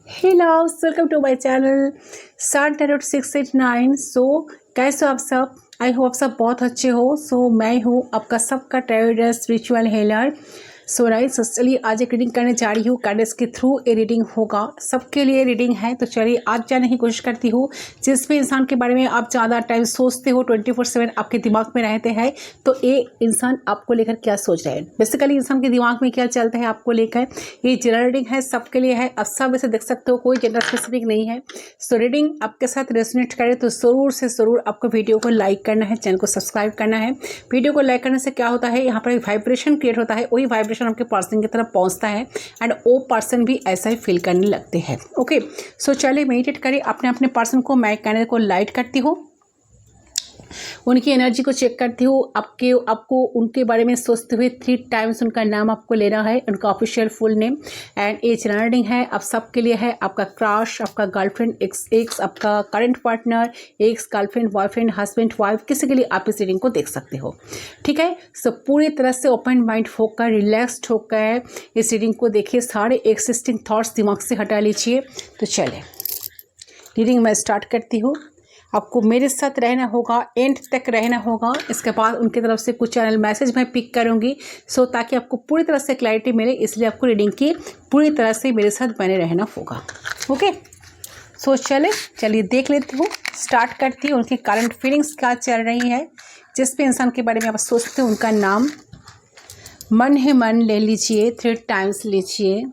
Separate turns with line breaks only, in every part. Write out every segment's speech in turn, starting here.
Hey loves, welcome to my channel sun tarot 689। कैसे हो आप सब? आई होप सब बहुत अच्छे हो। मैं हूँ आपका सबका टैरोट स्पिरिचुअल हीलर। नाइस। चलिए आज एक रीडिंग करने जा रही हूँ। कार्ड्स के थ्रू ये रीडिंग होगा, सबके लिए रीडिंग है। तो चलिए आज जानने की कोशिश करती हूँ। जिस भी इंसान के बारे में आप ज़्यादा टाइम सोचते हो, 24/7 आपके दिमाग में रहते हैं, तो ये इंसान आपको लेकर क्या सोच रहे हैं, बेसिकली इंसान के दिमाग में क्या चलता है आपको लेकर। ये जनरल रीडिंग है, सबके लिए है। अब सब इसे देख सकते हो, कोई जेंडर स्पेसिफिक नहीं है। रीडिंग आपके साथ रेजोनेट करे तो ज़रूर से ज़रूर आपको वीडियो को लाइक करना है, चैनल को सब्सक्राइब करना है। वीडियो को लाइक करने से क्या होता है, यहाँ पर एक वाइब्रेशन क्रिएट होता है, वही वाइब्रेशन आपके पर्सन की तरफ पहुँचता है एंड वो पर्सन भी ऐसा ही फील करने लगते हैं। ओके, चलिए मेडिटेट करें। अपने अपने पर्सन को, मैं कैनल को लाइट करती हूँ, उनकी एनर्जी को चेक करती हूँ। आपको उनके बारे में सोचते हुए 3 टाइम्स उनका नाम आपको लेना है, उनका ऑफिशियल फुल नेम। एंड ये रीडिंग है, आप सबके लिए है। आपका क्रश, आपका गर्लफ्रेंड, एक्स, आपका current partner, x, girlfriend, boyfriend, husband, wife, किसी के लिए आप इस रीडिंग को देख सकते हो। ठीक है, पूरी तरह से ओपन माइंड होकर, रिलैक्सड होकर इस रीडिंग को देखिए। सारे एक्सिस्टिंग थॉट्स दिमाग से हटा लीजिए। तो चले रीडिंग मैं स्टार्ट करती हूँ। आपको मेरे साथ रहना होगा, एंड तक रहना होगा। इसके बाद उनकी तरफ से कुछ चैनल मैसेज मैं पिक करूंगी, ताकि आपको पूरी तरह से क्लैरिटी मिले। इसलिए आपको रीडिंग की पूरी तरह से मेरे साथ बने रहना होगा। ओके, चलिए देख लेती हूँ, स्टार्ट करती हूँ। उनकी करंट फीलिंग्स क्या चल रही है। जिस भी इंसान के बारे में आप सोचते हो, उनका नाम मन ही मन ले लीजिए, 3 टाइम्स लीजिए।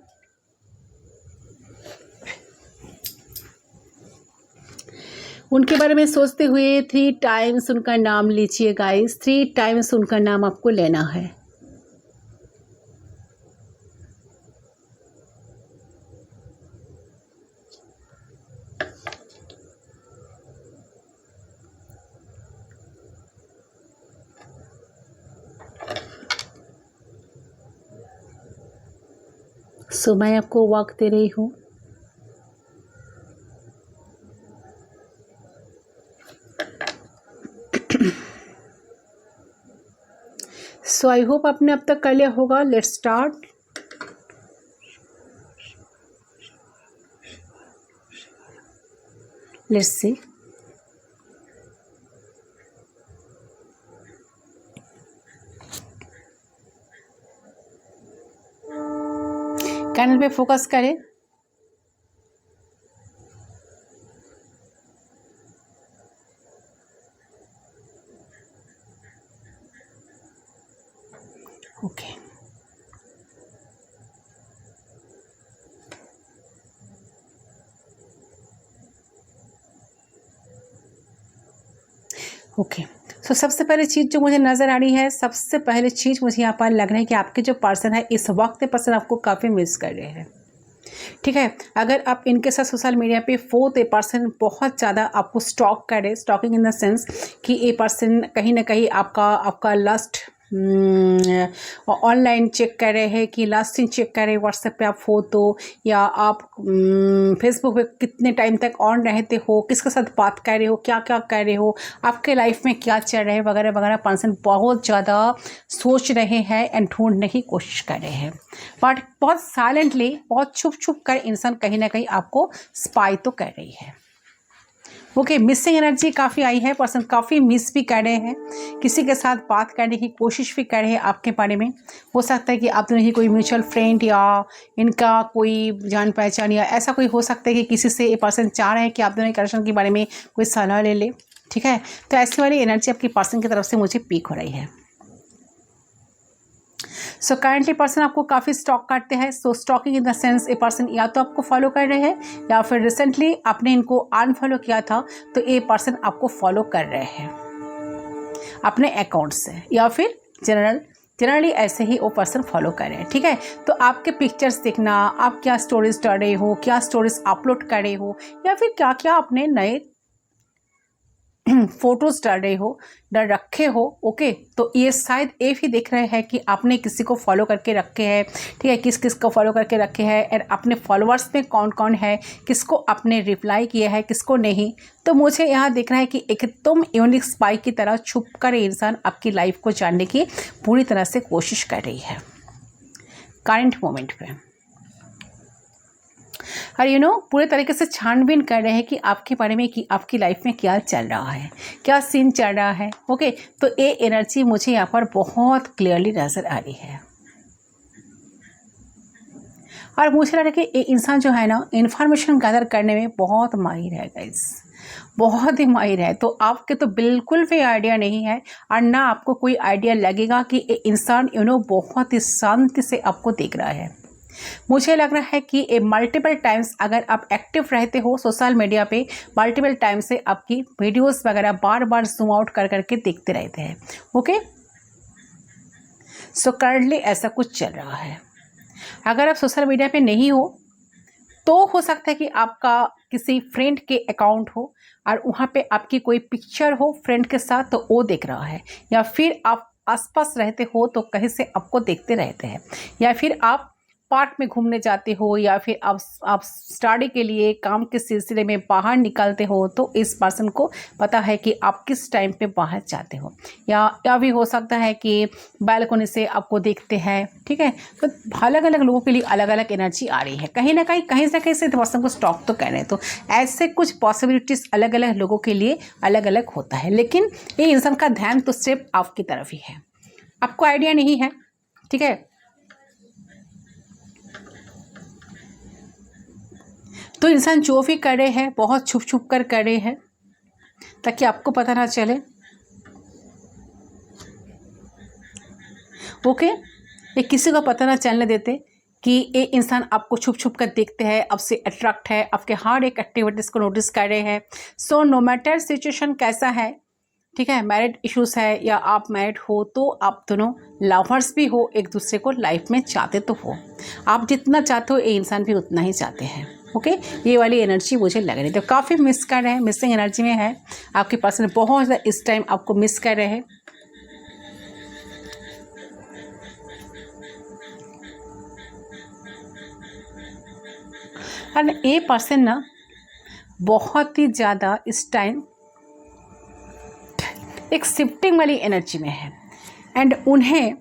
उनके बारे में सोचते हुए 3 टाइम्स उनका नाम लीजिए गाइस। 3 टाइम्स उनका नाम आपको लेना है। मैं आपको वक्त दे रही हूँ। आई होप आपने अब तक कर लिया होगा। Let's start. Let's see. Canal पे फोकस करें। Okay, okay. सबसे पहले चीज़ जो मुझे नज़र आ रही है, सबसे पहले चीज़ मुझे यहाँ पर लग रहा है कि आपके जो पर्सन है, इस वक्त पर्सन आपको काफ़ी मिस कर रहे हैं। ठीक है, अगर आप इनके साथ सोशल मीडिया पे पर्सन बहुत ज़्यादा आपको स्टॉक करे, स्टॉकिंग इन द सेंस कि ये पर्सन कहीं ना कहीं आपका लस्ट ऑनलाइन चेक कर रहे हैं, कि लास्ट सीन चेक कर रहे हैं, व्हाट्सएप पे आप फोटो, या आप फेसबुक पे कितने टाइम तक ऑन रहते हो, किसके साथ बात कर रहे हो, क्या क्या कर रहे हो, आपके लाइफ में क्या चल रहा है, वगैरह वगैरह। पर्सन बहुत ज़्यादा सोच रहे हैं एंड ढूंढने की कोशिश कर रहे हैं, बट बहुत साइलेंटली, बहुत छुप छुप कर इंसान कहीं ना कहीं आपको स्पाई तो कर रही है। ओके, मिसिंग एनर्जी काफ़ी आई है। पर्सन काफ़ी मिस भी कर रहे हैं, किसी के साथ बात करने की कोशिश भी कर रहे हैं आपके बारे में। हो सकता है कि आप दोनों ही कोई म्यूचुअल फ्रेंड या इनका कोई जान पहचान या ऐसा कोई हो सकता है कि किसी से ये पर्सन चाह रहे हैं कि आप दोनों के रिलेशन के बारे में कोई सलाह ले ले। ठीक है, तो ऐसी वाली एनर्जी आपकी पर्सन की तरफ से मुझे पीक हो रही है। करेंटली पर्सन आपको काफ़ी स्टॉक करते हैं। Stocking in the sense, a person या तो आपको फॉलो कर रहे हैं, या फिर रिसेंटली आपने इनको अनफॉलो किया था, तो ये पर्सन आपको फॉलो कर रहे हैं अपने अकाउंट से, या फिर जनरली ऐसे ही वो पर्सन फॉलो कर रहे हैं। ठीक है, तो आपके पिक्चर्स देखना, आप क्या स्टोरीज डाल रहे हो, क्या स्टोरीज अपलोड कर रहे हो, या फिर क्या क्या अपने नए फोटोज डाल रखे हो। ओके, तो ये शायद ये भी देख रहे हैं कि आपने किसी को फॉलो करके रखे हैं। ठीक है, किस किस को फॉलो करके रखे हैं, एंड अपने फॉलोअर्स में कौन कौन है, किसको आपने रिप्लाई किया है, किसको नहीं। तो मुझे यहाँ देख रहा है कि एक तुम यूनिक स्पाई की तरह छुप कर इंसान आपकी लाइफ को जानने की पूरी तरह से कोशिश कर रही है करंट मोमेंट पे। और पूरे तरीके से छानबीन कर रहे हैं कि आपके बारे में, कि आपकी लाइफ में क्या चल रहा है, क्या सीन चल रहा है। ओके, तो ये एनर्जी मुझे यहाँ पर बहुत क्लियरली नज़र आ रही है। और मुझे लग रहा है कि ये इंसान जो है ना, इंफॉर्मेशन गैदर करने में बहुत माहिर है गाइस, बहुत ही माहिर है। तो आपके तो बिल्कुल भी आइडिया नहीं है, और ना आपको कोई आइडिया लगेगा कि ये इंसान बहुत ही शांति से आपको देख रहा है। मुझे लग रहा है कि ये मल्टीपल टाइम्स अगर आप एक्टिव रहते हो सोशल मीडिया पे, मल्टीपल टाइम्स से आपकी वीडियोस वगैरह बार बार जूम आउट कर करके देखते रहते हैं। ओके, सो करंटली ऐसा कुछ चल रहा है। अगर आप सोशल मीडिया पे नहीं हो तो हो सकता है कि आपका किसी फ्रेंड के अकाउंट हो और वहाँ पे आपकी कोई पिक्चर हो फ्रेंड के साथ, तो वो देख रहा है। या फिर आप आसपास रहते हो तो कहीं से आपको देखते रहते हैं। या फिर आप पार्क में घूमने जाते हो, या फिर आप स्टडी के लिए काम के सिलसिले में बाहर निकलते हो, तो इस पर्सन को पता है कि आप किस टाइम पे बाहर जाते हो। या भी हो सकता है कि बालकनी से आपको देखते हैं। ठीक है, तो अलग अलग लोगों के लिए अलग अलग एनर्जी आ रही है। कहीं ना कहीं से पर्सन को स्टॉप तो कर रहे हैं। तो ऐसे कुछ पॉसिबिलिटीज़ अलग अलग लोगों के लिए अलग अलग होता है, लेकिन ये इंसान का ध्यान तो सिर्फ आपकी तरफ ही है, आपको आइडिया नहीं है। ठीक है, तो इंसान जो भी कर रहे हैं बहुत छुप छुप कर रहे हैं, ताकि आपको पता ना चले। ओके, ये किसी को पता ना चलने देते कि ये इंसान आपको छुप छुप कर देखते हैं, आपसे अट्रैक्ट है, आपके हर एक एक्टिविटीज़ को नोटिस कर रहे हैं। सो नो मैटर सिचुएशन कैसा है, ठीक है, मैरिड इश्यूज़ है या आप मैरिड हो, तो आप दोनों लवर्स भी हो, एक दूसरे को लाइफ में चाहते तो हो। आप जितना चाहते हो ये इंसान भी उतना ही चाहते हैं। ओके, ये वाली एनर्जी मुझे लग रही है। तो काफ़ी मिस कर रहे हैं, मिसिंग एनर्जी में है। आपके पर्सन बहुत ज़्यादा इस टाइम आपको मिस कर रहे हैं। और ये पर्सन ना बहुत ही ज़्यादा इस टाइम एक शिफ्टिंग वाली एनर्जी में है। एंड उन्हें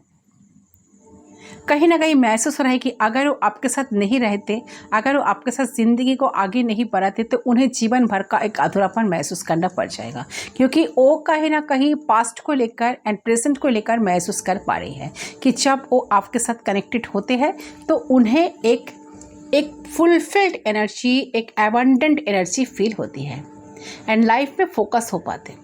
कहीं ना कहीं महसूस हो रहा है कि अगर वो आपके साथ नहीं रहते, अगर वो आपके साथ ज़िंदगी को आगे नहीं बढ़ाते, तो उन्हें जीवन भर का एक अधूरापन महसूस करना पड़ जाएगा। क्योंकि वो कहीं ना कहीं पास्ट को लेकर एंड प्रेजेंट को लेकर महसूस कर पा रही है कि जब वो आपके साथ कनेक्टेड होते हैं तो उन्हें एक फुलफिल्ड एनर्जी, एक एबंडेंट एनर्जी फील होती है। एंड लाइफ में फोकस हो पाते,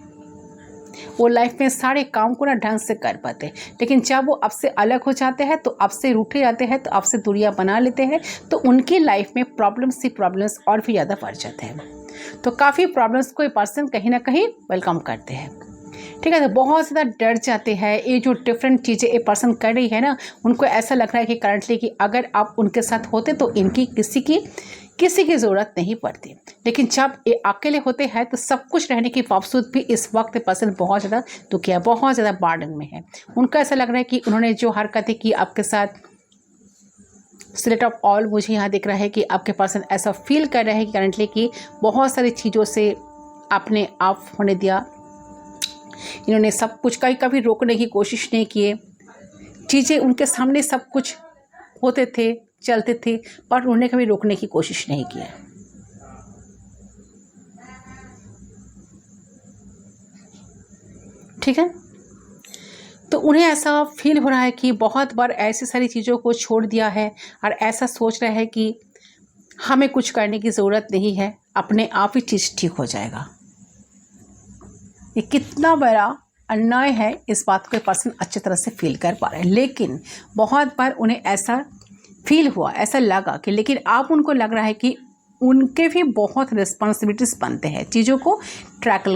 वो लाइफ में सारे काम को ना ढंग से कर पाते। लेकिन जब वो आपसे अलग हो जाते हैं, तो आपसे रूठे जाते हैं, तो आपसे दूरियां बना लेते हैं, तो उनकी लाइफ में प्रॉब्लम्स ही प्रॉब्लम्स और भी ज़्यादा बढ़ जाते हैं। तो काफ़ी प्रॉब्लम्स को ये पर्सन कहीं ना कहीं वेलकम करते हैं। ठीक है, तो बहुत ज़्यादा डर जाते हैं। ये जो डिफरेंट चीज़ें ये पर्सन कर रही है ना, उनको ऐसा लग रहा है कि करंटली कि अगर आप उनके साथ होते तो इनकी किसी की ज़रूरत नहीं पड़ती। लेकिन जब ये अकेले होते हैं तो सब कुछ रहने के बावजूद भी इस वक्त पर्सन बहुत ज़्यादा दुखी है, बहुत ज़्यादा बर्डन में है। उनको ऐसा लग रहा है कि उन्होंने जो हरकतें की आपके साथ, सिलेक्ट ऑफ ऑल मुझे यहाँ दिख रहा है कि आपके पर्सन ऐसा फील कर रहे हैं कि करंटली कि बहुत सारी चीज़ों से आपने ऑफ होने दिया। इन्होंने सब कुछ कभी रोकने की कोशिश नहीं किए। चीज़ें उनके सामने सब कुछ होते थे, चलते थे, पर उन्होंने कभी रोकने की कोशिश नहीं किया। ठीक है, तो उन्हें ऐसा फील हो रहा है कि बहुत बार ऐसी सारी चीज़ों को छोड़ दिया है और ऐसा सोच रहा है कि हमें कुछ करने की ज़रूरत नहीं है, अपने आप ही चीज़ ठीक हो जाएगा। ये कितना बड़ा अन्याय है, इस बात को पर्सन अच्छी तरह से फील कर पा रहे हैं। लेकिन बहुत बार उन्हें ऐसा फील हुआ, ऐसा लगा कि, लेकिन आप उनको लग रहा है कि उनके भी बहुत रिस्पॉन्सिबिलिटीज़ बनते हैं चीज़ों को टैकल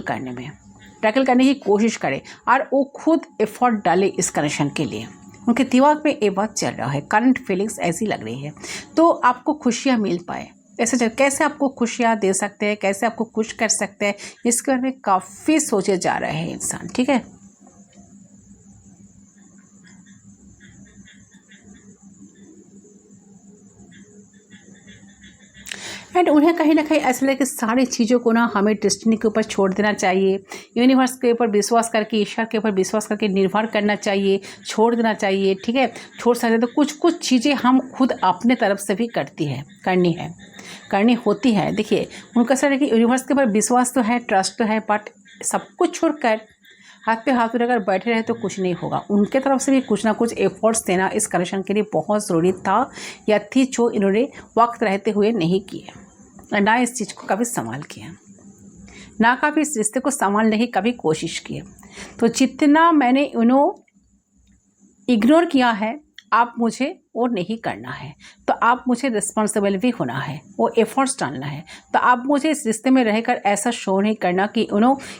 करने की कोशिश करें, और वो खुद एफर्ट डाले इस कनेक्शन के लिए। उनके दिमाग में ये बात चल रहा है, करंट फीलिंग्स ऐसी लग रही है। तो आपको खुशियाँ मिल पाए, ऐसे कैसे आपको खुशियाँ दे सकते हैं, कैसे आपको खुश कर सकते हैं, इसके बारे में काफ़ी सोचे जा रहे हैं इंसान। ठीक है, एंड उन्हें कहीं ना कहीं ऐसा लगे कि सारी चीज़ों को ना हमें डेस्टिनी के ऊपर छोड़ देना चाहिए, यूनिवर्स के ऊपर विश्वास करके, ईश्वर के ऊपर विश्वास करके निर्भर करना चाहिए, छोड़ देना चाहिए। ठीक है, छोड़ सकते तो कुछ कुछ चीज़ें हम खुद अपने तरफ से भी करनी होती है। देखिए, उनका सर है कि यूनिवर्स के ऊपर विश्वास तो है, ट्रस्ट तो है, बट सब कुछ छोड़कर हाथ पे हाथ रखकर बैठे रहे तो कुछ नहीं होगा। उनके तरफ से भी कुछ ना कुछ एफर्ट्स देना इस कनेक्शन के लिए बहुत ज़रूरी था या थी, जो इन्होंने वक्त रहते हुए नहीं किए, ना इस चीज़ को कभी संभाल किया, ना कभी इस रिश्ते को संभालने की कभी कोशिश की। तो जितना मैंने इग्नोर किया है, आप मुझे वो नहीं करना है, तो आप मुझे रिस्पॉन्सिबल भी होना है, वो एफर्ट्स डालना है। तो आप मुझे इस रिश्ते में रहकर ऐसा शो नहीं करना कि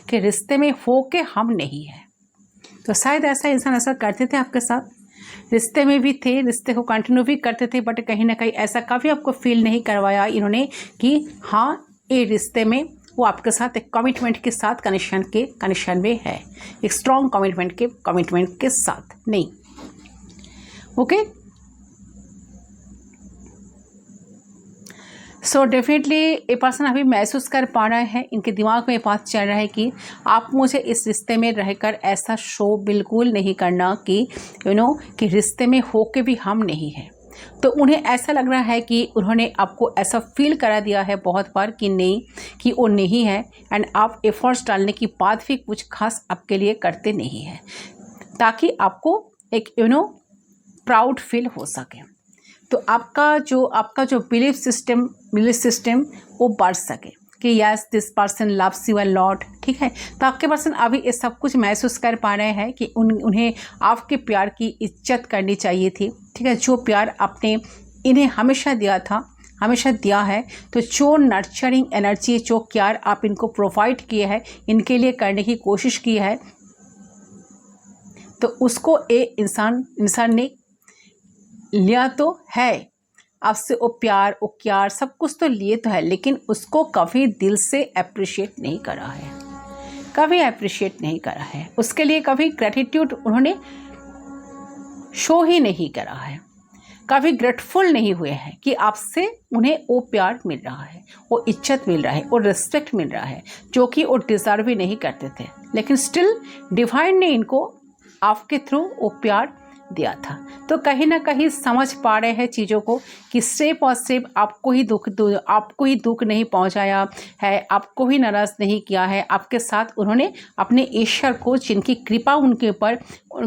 के रिश्ते में हो के हम नहीं हैं। तो शायद ऐसा इंसान ऐसा करते थे आपके साथ, रिश्ते में भी थे, रिश्ते को कंटिन्यू भी करते थे, बट कहीं ना कहीं ऐसा कभी आपको फील नहीं करवाया इन्होंने कि हाँ, ये रिश्ते में वो आपके साथ एक कमिटमेंट के साथ कनेक्शन में है, एक स्ट्रॉन्ग कमिटमेंट के साथ नहीं। ओके, सो डेफिनेटली ये पर्सन अभी महसूस कर पा रहे हैं, इनके दिमाग में ये बात चल रहा है कि आप मुझे इस रिश्ते में रहकर ऐसा शो बिल्कुल नहीं करना कि कि रिश्ते में हो के भी हम नहीं हैं। तो उन्हें ऐसा लग रहा है कि उन्होंने आपको ऐसा फील करा दिया है बहुत बार कि नहीं, कि वो नहीं है, एंड आप एफर्ट्स डालने के बाद भी कुछ खास आपके लिए करते नहीं हैं, ताकि आपको एक प्राउड फील हो सके। तो आपका जो बिलीफ सिस्टम वो बढ़ सके कि yes, this person loves you a lot. ठीक है, तो आपके पर्सन अभी ये सब कुछ महसूस कर पा रहे हैं कि उन्हें आपके प्यार की इज्जत करनी चाहिए थी। ठीक है, जो प्यार आपने इन्हें हमेशा दिया है, तो जो नर्चरिंग एनर्जी, जो केयर आप इनको प्रोवाइड किए हैं, इनके लिए करने की कोशिश की है, तो उसको इंसान ने लिया तो है आपसे, वो प्यार सब कुछ तो लिए तो है, लेकिन उसको कभी दिल से अप्रिशिएट नहीं करा है, उसके लिए कभी ग्रेटिट्यूड उन्होंने शो ही नहीं करा है, कभी ग्रेटफुल नहीं हुए हैं कि आपसे उन्हें वो प्यार मिल रहा है, वो इज्जत मिल रहा है, वो रिस्पेक्ट मिल रहा है, जो कि वो डिज़र्व भी नहीं करते थे, लेकिन स्टिल डिवाइन ने इनको आपके थ्रू वो प्यार दिया था। तो कहीं ना कहीं समझ पा रहे हैं चीज़ों को कि स्टेप और स्टेप आपको ही दुख नहीं पहुंचाया है, आपको ही नाराज़ नहीं किया है। आपके साथ उन्होंने अपने ईश्वर को, जिनकी कृपा उनके ऊपर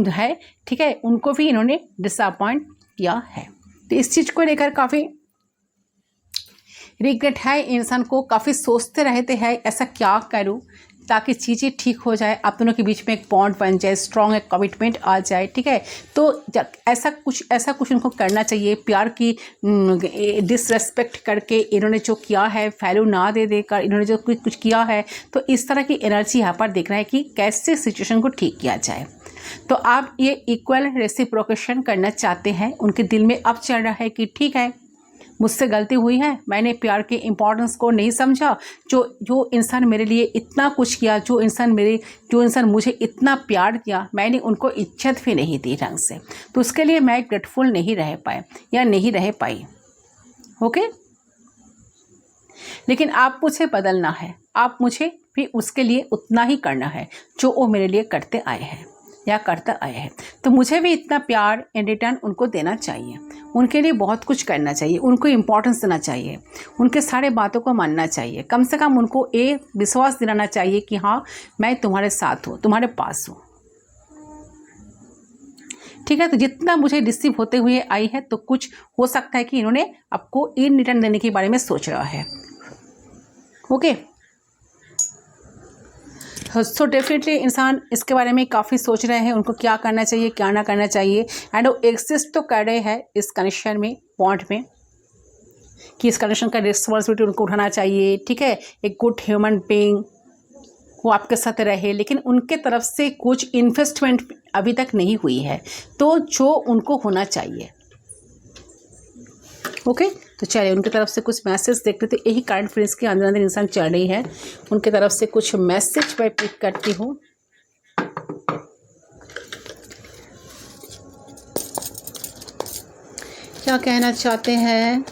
है, ठीक है, उनको भी इन्होंने डिसअपॉइंट किया है। तो इस चीज़ को लेकर काफ़ी रिग्रेट है इंसान को, काफ़ी सोचते रहते हैं ऐसा क्या करूं ताकि चीज़ें ठीक हो जाए, आप दोनों के बीच में एक बॉन्ड बन जाए, स्ट्रॉन्ग एक कमिटमेंट आ जाए। ठीक है, तो ऐसा कुछ उनको करना चाहिए। प्यार की डिसरेस्पेक्ट करके इन्होंने जो किया है, वैल्यू ना देकर इन्होंने जो कुछ किया है, तो इस तरह की एनर्जी यहाँ पर दिख रहा है कि कैसे सिचुएशन को ठीक किया जाए। तो आप ये इक्वल रेसिप्रोकेशन करना चाहते हैं, उनके दिल में अब चल रहा है कि ठीक है, मुझसे गलती हुई है, मैंने प्यार के इम्पोर्टेंस को नहीं समझा, जो इंसान मेरे लिए इतना कुछ किया, जो इंसान मुझे इतना प्यार दिया, मैंने उनको इज्जत भी नहीं दी ढंग से, तो उसके लिए मैं ग्रेटफुल नहीं रह पाई। ओके, लेकिन आप मुझे बदलना है, आप मुझे भी उसके लिए उतना ही करना है जो वो मेरे लिए करते आए हैं या करता आए हैं। तो मुझे भी इतना प्यार इन रिटर्न उनको देना चाहिए, उनके लिए बहुत कुछ करना चाहिए, उनको इम्पोर्टेंस देना चाहिए, उनके सारे बातों को मानना चाहिए, कम से कम उनको ये विश्वास दिलाना चाहिए कि हाँ, मैं तुम्हारे साथ हूँ, तुम्हारे पास हूँ। ठीक है, तो जितना मुझे रिसीव होते हुए आई है, तो कुछ हो सकता है कि इन्होंने आपको इन रिटर्न देने के बारे में सोच रहा है। ओके, सो डेफिनेटली इंसान इसके बारे में काफ़ी सोच रहे हैं, उनको क्या करना चाहिए, क्या ना करना चाहिए, एंड वो एग्जिस्ट तो कर रहे हैं इस कनेक्शन में, बॉन्ड में, कि इस कनेक्शन का रिस्पॉन्सिबिलिटी उनको उठाना चाहिए। ठीक है, एक गुड ह्यूमन बीइंग वो आपके साथ रहे, लेकिन उनके तरफ से कुछ इन्वेस्टमेंट अभी तक नहीं हुई है, तो जो उनको होना चाहिए। ओके, तो चलिए उनकी तरफ से कुछ मैसेज देखते थे। यही करंट फ्रेंड्स के अंदर इंसान चल रही है, उनकी तरफ से कुछ मैसेज मैं पिक करती हूँ। क्या कहना चाहते हैं?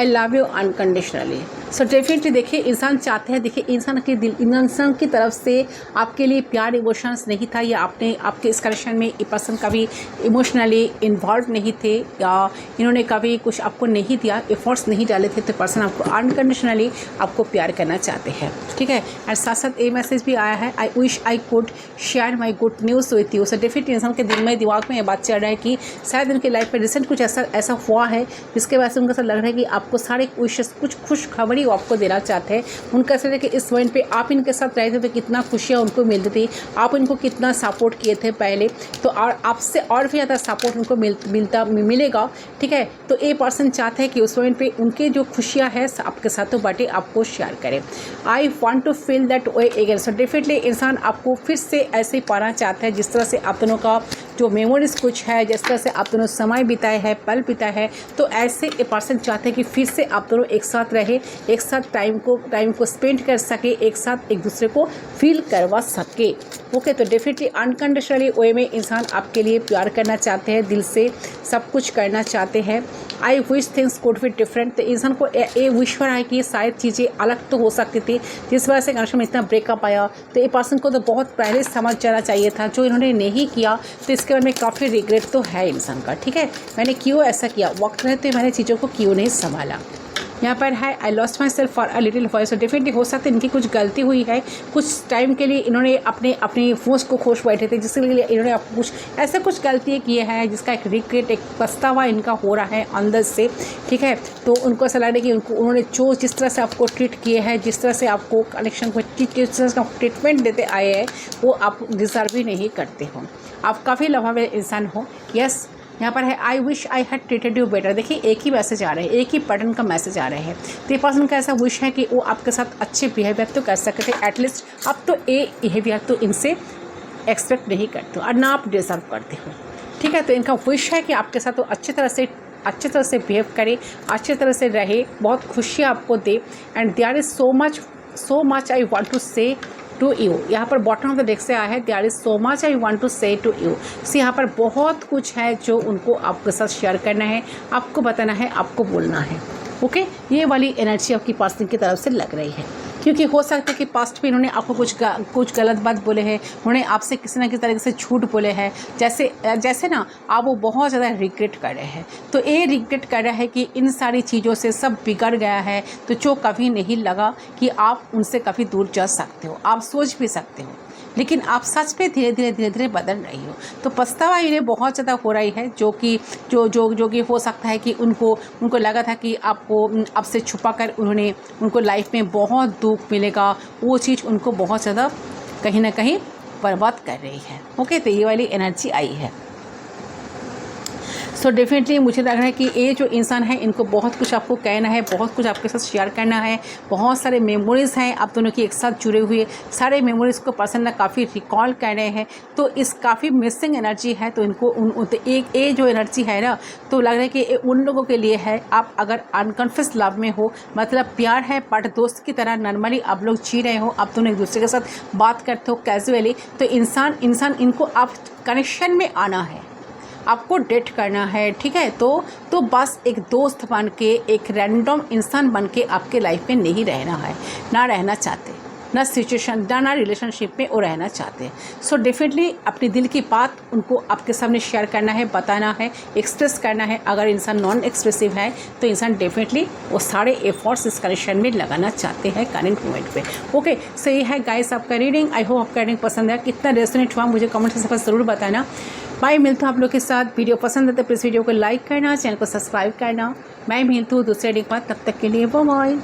I love you unconditionally. So definitely देखिए इंसान चाहते हैं, देखिए इंसान के दिल, इंसान की तरफ से आपके लिए प्यार इमोशंस नहीं था, या आपके इस कनेक्शन में ये पर्सन कभी इमोशनली इन्वॉल्व नहीं थे, या इन्होंने कभी कुछ आपको नहीं दिया, एफर्ट्स नहीं डाले थे, तो पर्सन आपको अनकंडीशनली आपको प्यार करना चाहते हैं, ठीक है। और साथ साथ ये मैसेज भी आया है, I wish I could share my good news with you. So definitely इंसान के दिल में, दिमाग में ये बात चल रहा है कि शायद उनकी लाइफ में रिसेंट कुछ ऐसा हुआ है जिसके वजह से उनको ऐसा लग रहा है कि आपको सारे विशेस, कुछ खुश खबरी वो आपको देना चाहते हैं। उनका ऐसा है कि इस पॉइंट पे आप इनके साथ रहते थे, कितना खुशियाँ उनको मिलती थी, आप इनको कितना सपोर्ट किए थे पहले, तो और आपसे और भी ज़्यादा सपोर्ट उनको मिलेगा, ठीक है। तो ये पर्सन चाहते हैं कि उस पॉइंट पे उनके जो खुशियाँ हैं आपके साथ तो बाटे आपको शेयर करें। I want to feel that way again. So definitely इंसान आपको फिर से ऐसे ही पाना चाहता है जिस तरह से आप दोनों का जो मेमोरीज कुछ है, जिस तरह से आप दोनों समय बिताए हैं, पल बिताए हैं, तो ऐसे ये पर्सन चाहते हैं कि फिर से आप दोनों एक साथ रहे, एक साथ टाइम को स्पेंड कर सके, एक साथ एक दूसरे को फील करवा सके। ओके, तो डेफिनेटली अनकंडीशनली वे में इंसान आपके लिए प्यार करना चाहते हैं, दिल से सब कुछ करना चाहते हैं। I wish things could be different. तो इंसान को ये विश हो रहा है कि शायद चीज़ें अलग तो हो सकती थी, जिस वजह से कनेक्शन में इतना ब्रेकअप आया। तो ये पर्सन को तो बहुत पहले समझ जाना चाहिए था, जो इन्होंने नहीं किया, तो इसके बारे में काफ़ी रिग्रेट तो है इंसान का, ठीक है। मैंने क्यों ऐसा किया, वक्त रहते मैंने चीज़ों को क्यों नहीं संभाला। यहाँ पर है I lost my self for a little voice. तो डेफिनेटली हो सकता है इनकी कुछ गलती हुई है, कुछ टाइम के लिए इन्होंने अपनी फोर्स को खोज बैठे थे, जिसके लिए इन्होंने आपको कुछ गलतियाँ किए हैं, जिसका एक रिग्रेट, एक पछतावा इनका हो रहा है अंदर से, ठीक है। तो उनको ऐसा लग रहा है कि उन्होंने जिस तरह से आपको ट्रीट किए हैं, जिस तरह से आपको कनेक्शन को जिस तरह का ट्रीटमेंट देते आए हैं, वो आप डिज़र्व ही नहीं करते हो। आप काफ़ी लवाबे इंसान हो। यस, यहाँ पर है I wish I had treated you better. देखिए एक ही मैसेज आ रहे हैं, एक ही पैटर्न का मैसेज आ रहे हैं। तो ये पर्सन का ऐसा विश है कि वो आपके साथ अच्छे बिहेवियर तो कर सकते थे, एटलीस्ट आप तो ये बिहेवियर तो इनसे एक्सपेक्ट नहीं करते हो और ना आप डिजर्व करते हो, ठीक है। तो इनका विश है कि आपके साथ वो अच्छी तरह से बिहेव करे, अच्छी तरह से रहे, बहुत खुशियाँ आपको दे। And there is so much I want to say to you. यहाँ पर बॉटम ऑफ द डेक से आया है there is so much I want to say to you. See यहाँ पर बहुत कुछ है जो उनको आपके साथ शेयर करना है, आपको बताना है, आपको बोलना है। ओके, ये वाली एनर्जी आपकी पर्सन की तरफ से लग रही है, क्योंकि हो सकता है कि पास्ट में इन्होंने आपको कुछ गलत बात बोले हैं, उन्होंने आपसे किसी ना किसी तरीके से झूठ बोले हैं, जैसे ना आप वो बहुत ज़्यादा रिग्रेट कर रहे हैं। तो ये रिग्रेट कर रहा है कि इन सारी चीज़ों से सब बिगड़ गया है, तो जो कभी नहीं लगा कि आप उनसे कभी दूर जा सकते हो, आप सोच भी सकते हो, लेकिन आप सच में धीरे धीरे बदल रही हो। तो पछतावा इन्हें बहुत ज़्यादा हो रही है, जो कि हो सकता है कि उनको लगा था कि आपसे छुपा कर उनको लाइफ में बहुत दुख मिलेगा, वो चीज़ उनको बहुत ज़्यादा कहीं ना कहीं बर्बाद कर रही है। ओके, तो ये वाली एनर्जी आई है। सो डेफिनेटली मुझे लग रहा है कि ये जो इंसान है इनको बहुत कुछ आपको कहना है, बहुत कुछ आपके साथ शेयर करना है, बहुत सारे मेमोरीज़ हैं आप दोनों की एक साथ जुड़े हुए, सारे मेमोरीज़ को पर्सन ने काफ़ी रिकॉल कर रहे हैं। तो इस काफ़ी मिसिंग एनर्जी है, तो इनको एक ये जो एनर्जी है ना, तो लग रहा है कि उन लोगों के लिए है। आप अगर अनकन्फेस लव में हो, मतलब प्यार है बट दोस्त की तरह नॉर्मली आप लोग जी रहे हो, आप दोनों एक दूसरे के साथ बात करते हो कैजुअली, तो इंसान इनको आप कनेक्शन में आना है, आपको डेट करना है, ठीक है। तो बस एक दोस्त बन के, एक रैंडम इंसान बन के आपके लाइफ में नहीं रहना है, ना रहना चाहते, ना सिचुएशन ना रिलेशनशिप में वो रहना चाहते हैं। सो डेफिनेटली अपनी दिल की बात उनको आपके सामने शेयर करना है, बताना है, एक्सप्रेस करना है। अगर इंसान नॉन एक्सप्रेसिव है तो इंसान डेफिनेटली वो सारे एफर्ट्स इस कनेक्शन में लगाना चाहते हैं करंट मोमेंट पे। ओके, सो ये है गाइस आपका रीडिंग। आई होप आपका रीडिंग पसंद है, कितना रेजोनेट हुआ मुझे कमेंट सेक्शन पर ज़रूर बताना। बाय, मिलता हूँ आप लोग के साथ। वीडियो पसंद है तो प्लीज़ वीडियो को लाइक करना, चैनल को सब्सक्राइब करना। मैं मिलती हूँ दूसरे रीडिंग पर, तब तक के लिए बाय बाय।